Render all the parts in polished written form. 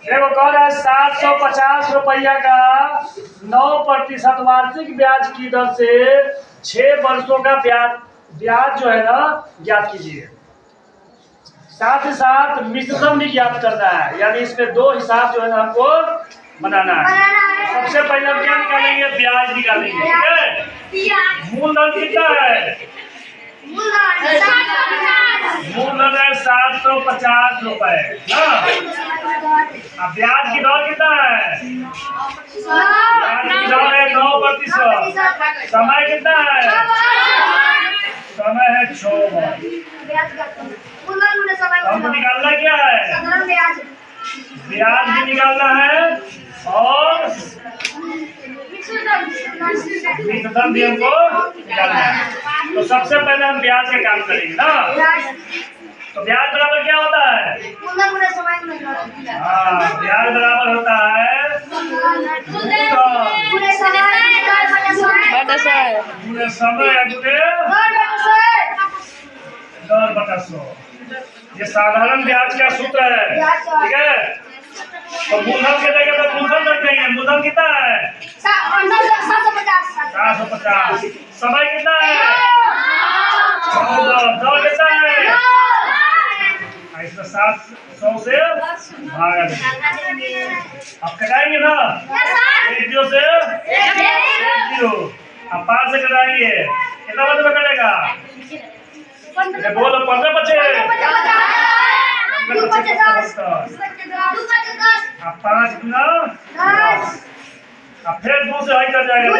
देखो कौन है 750 रुपया का 9% वार्षिक ब्याज की दर से 6 वर्षों का ब्याज जो है ना ज्ञात कीजिए। साथ ही साथ मिश्रण भी ज्ञात करना है, यानी इसमें दो हिसाब जो है ना हमको बनाना है। सबसे पहले हम क्या निकालेंगे? ब्याज निकालेंगे। ठीक है, मूलधन कितना है? मूलधन है 750 रुपए। अब ब्याज की दर कितना है? ब्याज की दर है 9%। समय कितना है? समय है 6 वर्ष। हमको निकालना क्या है? ब्याज भी निकालना है और मिश्रधन भी हमको निकालना है। तो सबसे पहले हम ब्याज का काम करेंगे ना। तो ब्याज बराबर क्या होता है? हाँ, ब्याज बराबर होता है पूरे समय दर बटा 100। ये साधारण ब्याज का सूत्र है। ठीक है, तो मूलधन के जगह पे मूलधन रख देंगे। मूलधन कितना है? 750। समय कितना है? 14। दर कितना है? इसमें 700 से भागा देंगे। अब कटाएंगे ना, 1 0 से 1 0। अब 5 से कटाएंगे, कितना बचे में कटेगा? बोलो 15 बचे। अब 5 गुना 10। अब फिर 2 से हाई कर जाएगा।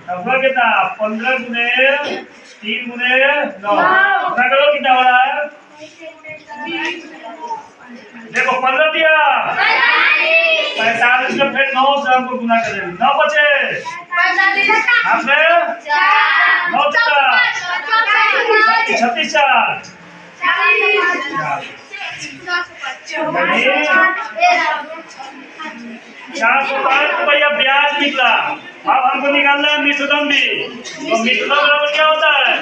अब हुआ कितना? 15 गुने 3 गुने 9। करो कितना हो रहा है? देखो 15 दिया 45 में फिर 9 से हमको गुना करेंगे। 9 बचे हमने 9 36 रुपया ब्याज निकला। अब हमको निकालना है मिश्रधन भी। तो मिश्रधन बराबर क्या होता है?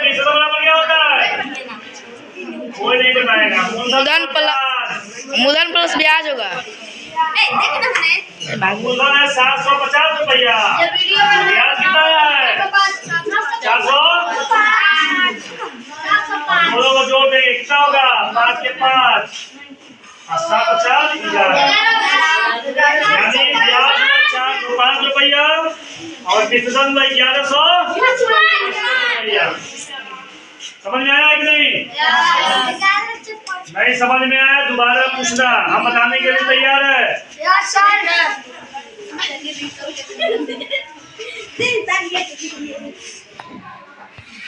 मिश्रधन बराबर क्या होता है? कोई नहीं बताएगा। मूलधन प्लस ब्याज होगा। मूलधन है 750 रुपया। ब्याज कितना है? 400। दोनों को जोड़ देंगे, कितना होगा? 5 के 5 और 750 यानी ब्याज 405 रुपया और मिश्रधन 1100 रुपया। समझ में आया कि नहीं? नहीं समझ में आया दोबारा पूछना, हम बताने के लिए तैयार है।